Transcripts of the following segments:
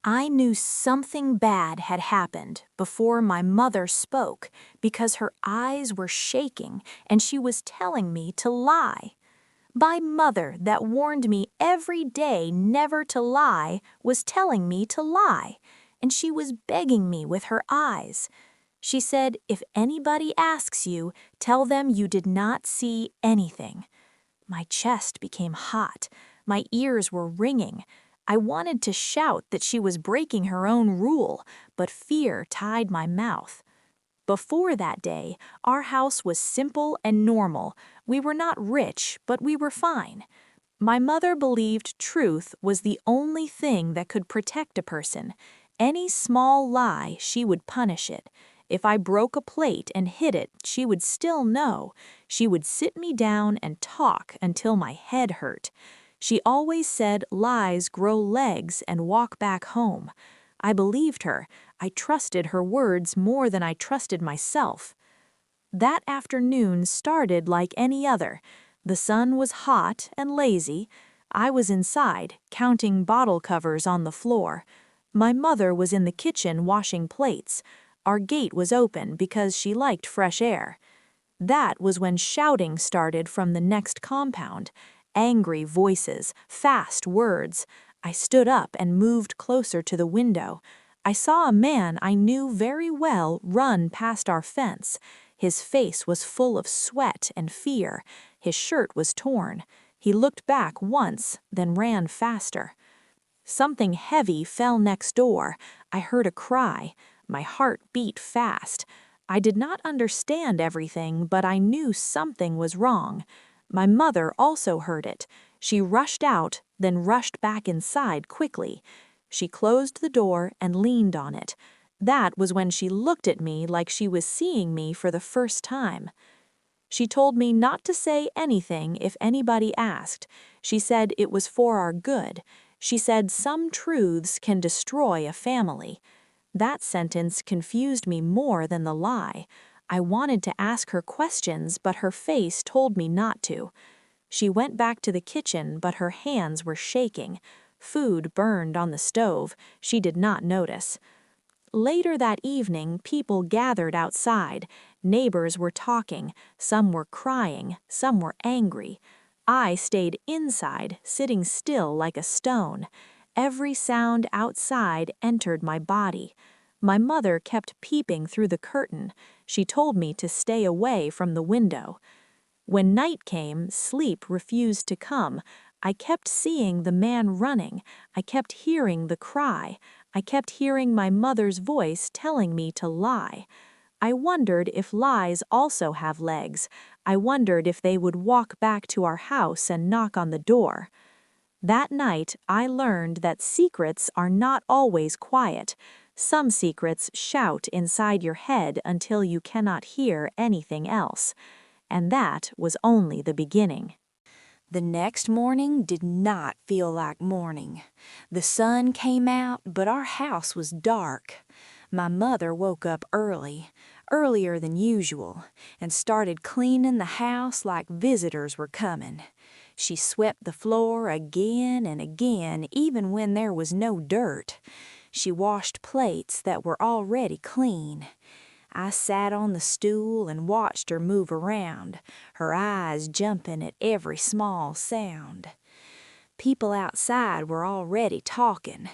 I knew something bad had happened before my mother spoke because her eyes were shaking and she was telling me to lie. My mother, that warned me every day never to lie, was telling me to lie, and she was begging me with her eyes. She said, if anybody asks you, tell them you did not see anything. My chest became hot. My ears were ringing. I wanted to shout that she was breaking her own rule, but fear tied my mouth. Before that day, our house was simple and normal. We were not rich, but we were fine. My mother believed truth was the only thing that could protect a person. Any small lie, she would punish it. If I broke a plate and hid it, she would still know. She would sit me down and talk until my head hurt. She always said lies grow legs and walk back home. I believed her. I trusted her words more than I trusted myself. That afternoon started like any other. The sun was hot and lazy. I was inside, counting bottle covers on the floor. My mother was in the kitchen washing plates. Our gate was open because she liked fresh air. That was when shouting started from the next compound. Angry voices, fast words. I stood up and moved closer to the window. I saw a man I knew very well run past our fence. His face was full of sweat and fear. His shirt was torn. He looked back once, then ran faster. Something heavy fell next door. I heard a cry. My heart beat fast. I did not understand everything, but I knew something was wrong. My mother also heard it. She rushed out, then rushed back inside quickly. She closed the door and leaned on it. That was when she looked at me like she was seeing me for the first time. She told me not to say anything if anybody asked. She said it was for our good. She said some truths can destroy a family. That sentence confused me more than the lie. I wanted to ask her questions, but her face told me not to. She went back to the kitchen, but her hands were shaking. Food burned on the stove. She did not notice. Later that evening, people gathered outside. Neighbors were talking. Some were crying. Some were angry. I stayed inside, sitting still like a stone. Every sound outside entered my body. My mother kept peeping through the curtain. She told me to stay away from the window. When night came, sleep refused to come. I kept seeing the man running. I kept hearing the cry. I kept hearing my mother's voice telling me to lie. I wondered if lies also have legs. I wondered if they would walk back to our house and knock on the door. That night, I learned that secrets are not always quiet. Some secrets shout inside your head until you cannot hear anything else. And that was only the beginning. The next morning did not feel like morning. The sun came out, but our house was dark. My mother woke up early, earlier than usual, and started cleaning the house like visitors were coming. She swept the floor again and again, even when there was no dirt. She washed plates that were already clean. I sat on the stool and watched her move around, her eyes jumping at every small sound. People outside were already talking.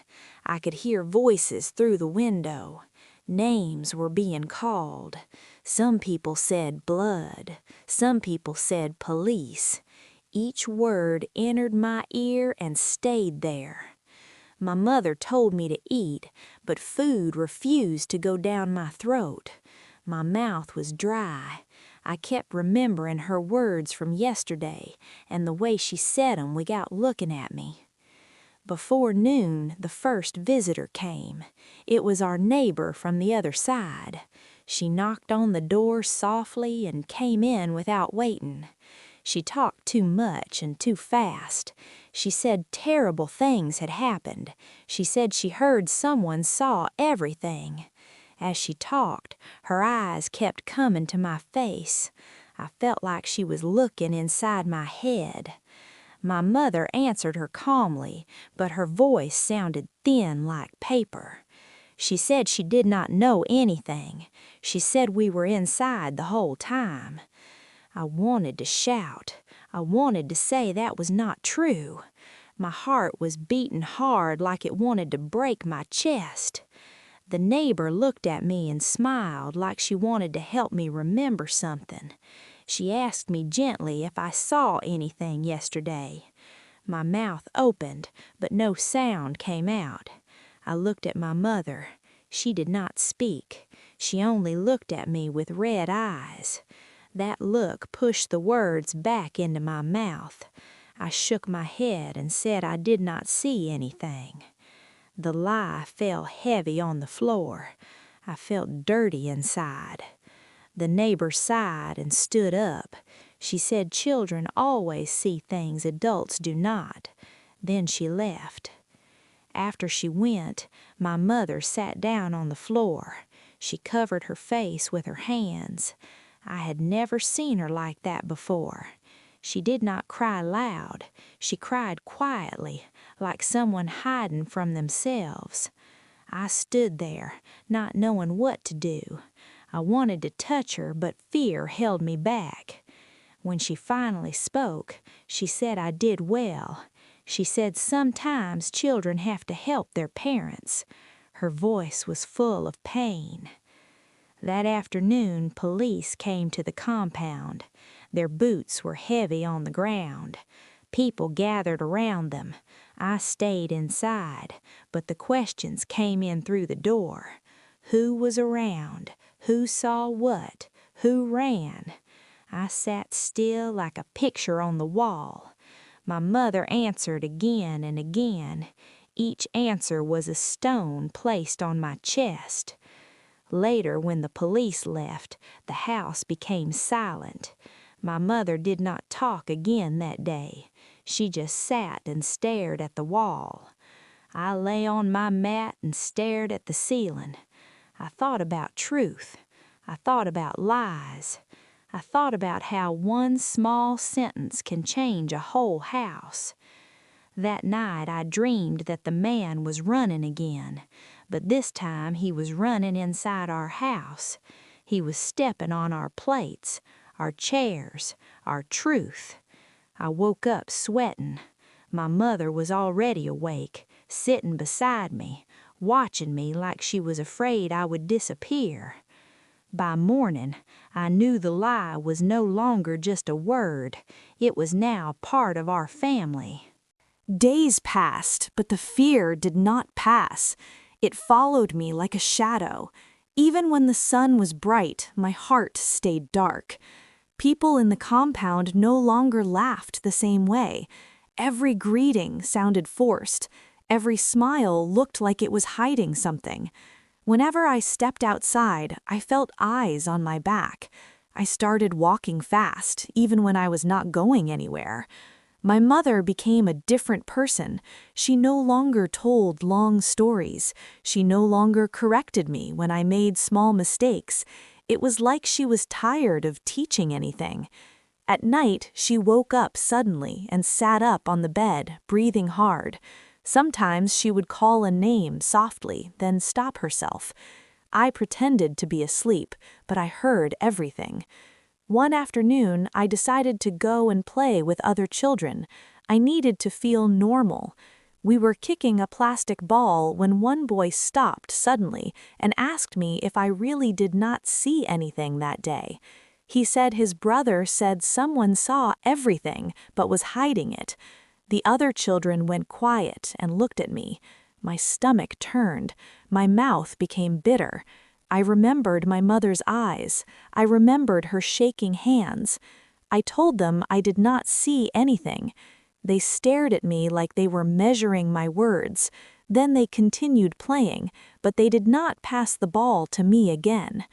I could hear voices through the window. Names were being called. Some people said blood. Some people said police. Each word entered my ear and stayed there. My mother told me to eat, but food refused to go down my throat. My mouth was dry. I kept remembering her words from yesterday and the way she said 'em without looking at me. Before noon, the first visitor came. It was our neighbor from the other side. She knocked on the door softly and came in without waiting. She talked too much and too fast. She said terrible things had happened. She said she heard someone saw everything. As she talked, her eyes kept coming to my face. I felt like she was looking inside my head. My mother answered her calmly, but her voice sounded thin like paper. She said she did not know anything. She said we were inside the whole time. I wanted to shout. I wanted to say that was not true. My heart was beating hard like it wanted to break my chest. The neighbor looked at me and smiled like she wanted to help me remember something. She asked me gently if I saw anything yesterday. My mouth opened, but no sound came out. I looked at my mother. She did not speak. She only looked at me with red eyes. That look pushed the words back into my mouth. I shook my head and said I did not see anything. The lie fell heavy on the floor. I felt dirty inside. The neighbor sighed and stood up. She said children always see things adults do not. Then she left. After she went, my mother sat down on the floor. She covered her face with her hands. I had never seen her like that before. She did not cry loud. She cried quietly, like someone hiding from themselves. I stood there, not knowing what to do. I wanted to touch her, but fear held me back. When she finally spoke, she said I did well. She said sometimes children have to help their parents. Her voice was full of pain. That afternoon, police came to the compound. Their boots were heavy on the ground. People gathered around them. I stayed inside, but the questions came in through the door. Who was around? Who saw what? Who ran? I sat still like a picture on the wall. My mother answered again and again. Each answer was a stone placed on my chest. Later, when the police left, the house became silent. My mother did not talk again that day. She just sat and stared at the wall. I lay on my mat and stared at the ceiling. I thought about truth. I thought about lies. I thought about how one small sentence can change a whole house. That night I dreamed that the man was running again, but this time he was running inside our house. He was stepping on our plates, our chairs, our truth. I woke up sweating. My mother was already awake, sitting beside me, watching me like she was afraid I would disappear. By morning, I knew the lie was no longer just a word. It was now part of our family. Days passed, but the fear did not pass. It followed me like a shadow. Even when the sun was bright, my heart stayed dark. People in the compound no longer laughed the same way. Every greeting sounded forced. Every smile looked like it was hiding something. Whenever I stepped outside, I felt eyes on my back. I started walking fast, even when I was not going anywhere. My mother became a different person. She no longer told long stories. She no longer corrected me when I made small mistakes. It was like she was tired of teaching anything. At night, she woke up suddenly and sat up on the bed, breathing hard. Sometimes she would call a name softly, then stop herself. I pretended to be asleep, but I heard everything. One afternoon, I decided to go and play with other children. I needed to feel normal. We were kicking a plastic ball when one boy stopped suddenly and asked me if I really did not see anything that day. He said his brother said someone saw everything but was hiding it. The other children went quiet and looked at me. My stomach turned. My mouth became bitter. I remembered my mother's eyes. I remembered her shaking hands. I told them I did not see anything. They stared at me like they were measuring my words. Then they continued playing, but they did not pass the ball to me again.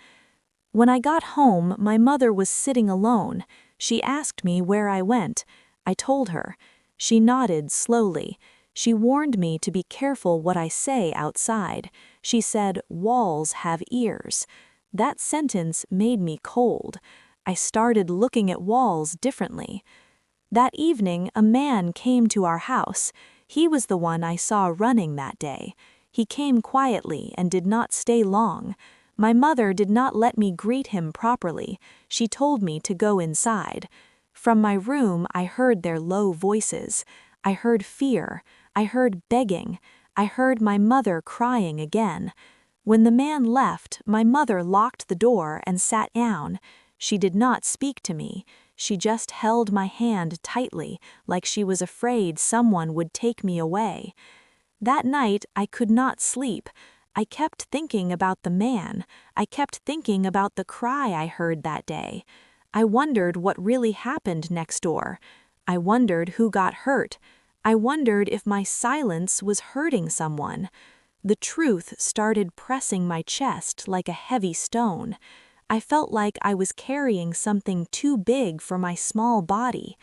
When I got home, my mother was sitting alone. She asked me where I went. I told her. She nodded slowly. She warned me to be careful what I say outside. She said, "Walls have ears." That sentence made me cold. I started looking at walls differently. That evening, a man came to our house. He was the one I saw running that day. He came quietly and did not stay long. My mother did not let me greet him properly. She told me to go inside. From my room, I heard their low voices. I heard fear. I heard begging. I heard my mother crying again. When the man left, my mother locked the door and sat down. She did not speak to me. She just held my hand tightly, like she was afraid someone would take me away. That night, I could not sleep. I kept thinking about the man. I kept thinking about the cry I heard that day. I wondered what really happened next door. I wondered who got hurt. I wondered if my silence was hurting someone. The truth started pressing my chest like a heavy stone. I felt like I was carrying something too big for my small body.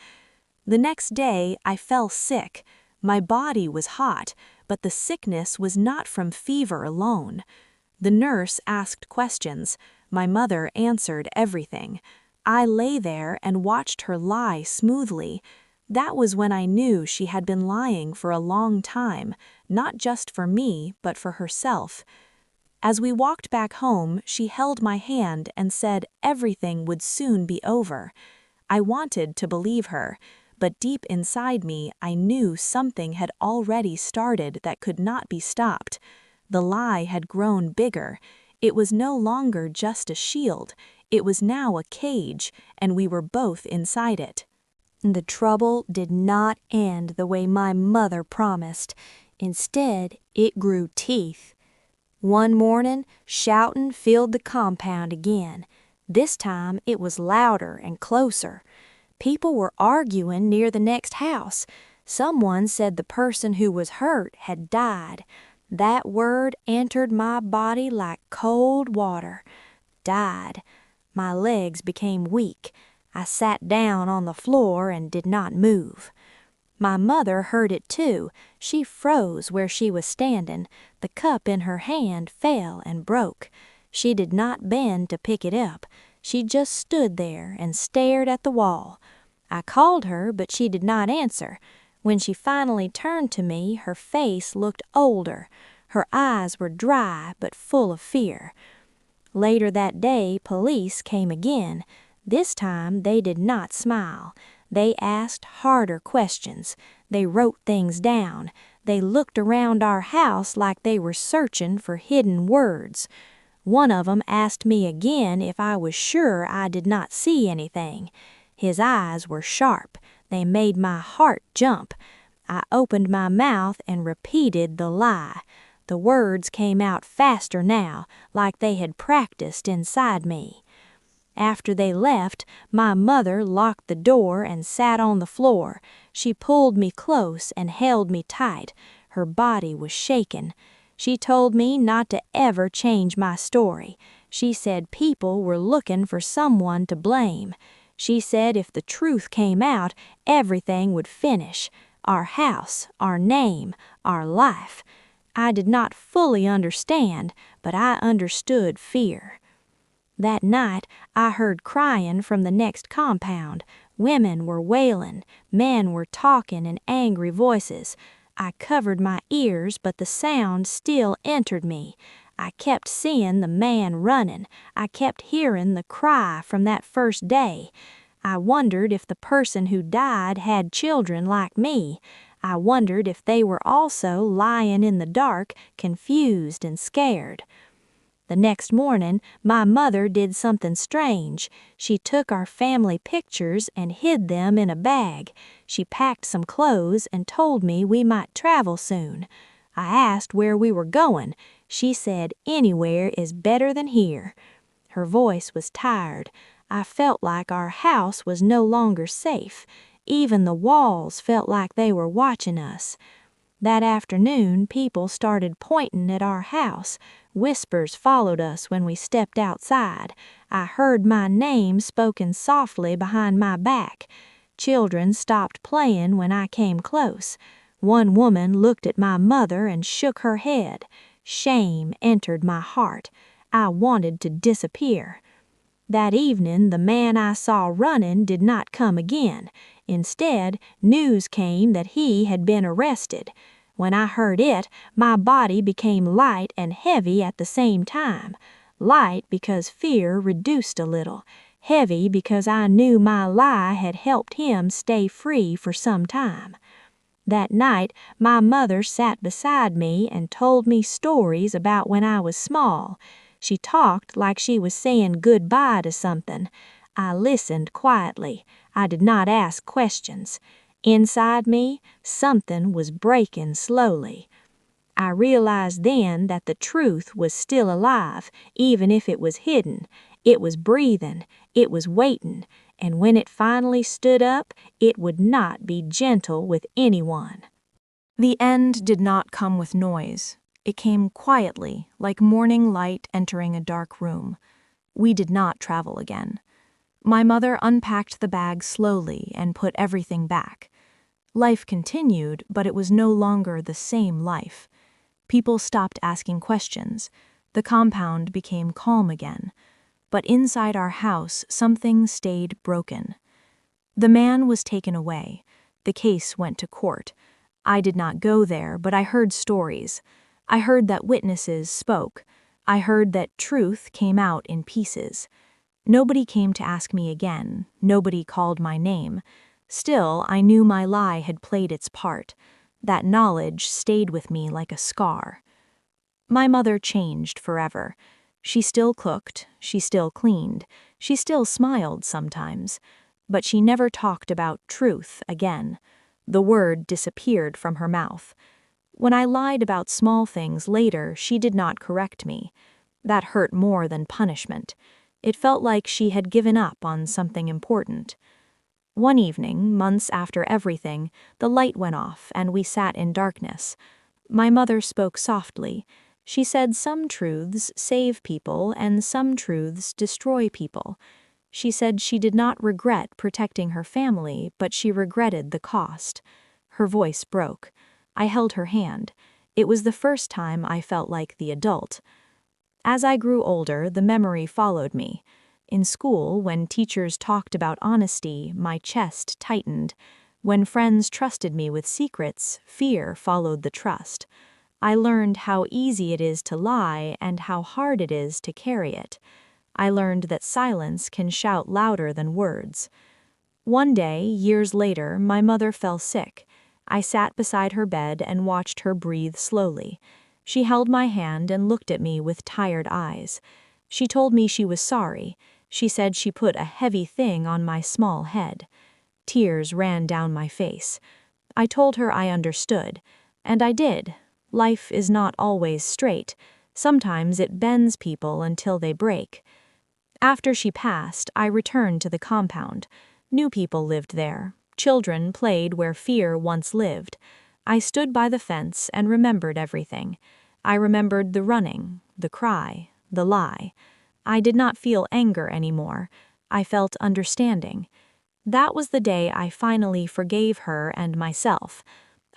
The next day, I fell sick. My body was hot, but the sickness was not from fever alone. The nurse asked questions. My mother answered everything. I lay there and watched her lie smoothly. That was when I knew she had been lying for a long time, not just for me, but for herself. As we walked back home, she held my hand and said everything would soon be over. I wanted to believe her, but deep inside me, I knew something had already started that could not be stopped. The lie had grown bigger. It was no longer just a shield. It was now a cage, and we were both inside it. The trouble did not end the way my mother promised. Instead, it grew teeth. One morning, shouting filled the compound again. This time, it was louder and closer. People were arguing near the next house. Someone said the person who was hurt had died. That word entered my body like cold water. Died. My legs became weak. I sat down on the floor and did not move. My mother heard it too. She froze where she was standing. The cup in her hand fell and broke. She did not bend to pick it up. She just stood there and stared at the wall. I called her, but she did not answer. When she finally turned to me, her face looked older. Her eyes were dry but full of fear. Later that day, police came again. This time, they did not smile. They asked harder questions. They wrote things down. They looked around our house like they were searching for hidden words. One of them asked me again if I was sure I did not see anything. His eyes were sharp. They made my heart jump. I opened my mouth and repeated the lie. The words came out faster now, like they had practiced inside me. After they left, my mother locked the door and sat on the floor. She pulled me close and held me tight. Her body was shaking. She told me not to ever change my story. She said people were looking for someone to blame. She said if the truth came out, everything would finish. Our house, our name, our life. I did not fully understand, but I understood fear. That night, I heard crying from the next compound. Women were wailing. Men were talking in angry voices. I covered my ears, but the sound still entered me. I kept seeing the man running. I kept hearing the cry from that first day. I wondered if the person who died had children like me. I wondered if they were also lying in the dark, confused and scared. The next morning, my mother did something strange. She took our family pictures and hid them in a bag. She packed some clothes and told me we might travel soon. I asked where we were going. She said anywhere is better than here. Her voice was tired. I felt like our house was no longer safe. Even the walls felt like they were watching us. That afternoon, people started pointing at our house. Whispers followed us when we stepped outside. I heard my name spoken softly behind my back. Children stopped playing when I came close. One woman looked at my mother and shook her head. Shame entered my heart. I wanted to disappear. That evening, the man I saw running did not come again. Instead, news came that he had been arrested. When I heard it, my body became light and heavy at the same time. Light because fear reduced a little. Heavy because I knew my lie had helped him stay free for some time. That night, my mother sat beside me and told me stories about when I was small. She talked like she was saying goodbye to something. I listened quietly. I did not ask questions. Inside me, something was breaking slowly. I realized then that the truth was still alive, even if it was hidden. It was breathing, it was waiting, and when it finally stood up, it would not be gentle with anyone. The end did not come with noise. It came quietly, like morning light entering a dark room. We did not travel again. My mother unpacked the bag slowly and put everything back. Life continued, but it was no longer the same life. People stopped asking questions. The compound became calm again. But inside our house, something stayed broken. The man was taken away. The case went to court. I did not go there, but I heard stories. I heard that witnesses spoke. I heard that truth came out in pieces. Nobody came to ask me again. Nobody called my name. Still, I knew my lie had played its part. That knowledge stayed with me like a scar. My mother changed forever. She still cooked, she still cleaned, she still smiled sometimes, but she never talked about truth again. The word disappeared from her mouth. When I lied about small things later, she did not correct me. That hurt more than punishment. It felt like she had given up on something important. One evening, months after everything, the light went off and we sat in darkness. My mother spoke softly. She said some truths save people and some truths destroy people. She said she did not regret protecting her family, but she regretted the cost. Her voice broke. I held her hand. It was the first time I felt like the adult. As I grew older, the memory followed me. In school, when teachers talked about honesty, my chest tightened. When friends trusted me with secrets, fear followed the trust. I learned how easy it is to lie and how hard it is to carry it. I learned that silence can shout louder than words. One day, years later, my mother fell sick. I sat beside her bed and watched her breathe slowly. She held my hand and looked at me with tired eyes. She told me she was sorry. She said she put a heavy thing on my small head. Tears ran down my face. I told her I understood, and I did. Life is not always straight. Sometimes it bends people until they break. After she passed, I returned to the compound. New people lived there. Children played where fear once lived. I stood by the fence and remembered everything. I remembered the running, the cry, the lie. I did not feel anger anymore. I felt understanding. That was the day I finally forgave her and myself.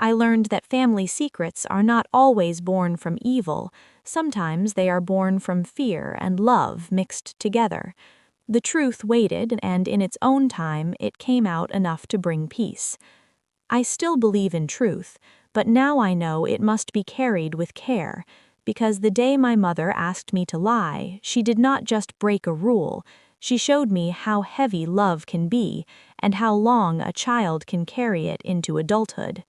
I learned that family secrets are not always born from evil. Sometimes they are born from fear and love mixed together. The truth waited, and in its own time, it came out enough to bring peace. I still believe in truth, but now I know it must be carried with care, because the day my mother asked me to lie, she did not just break a rule. She showed me how heavy love can be, and how long a child can carry it into adulthood.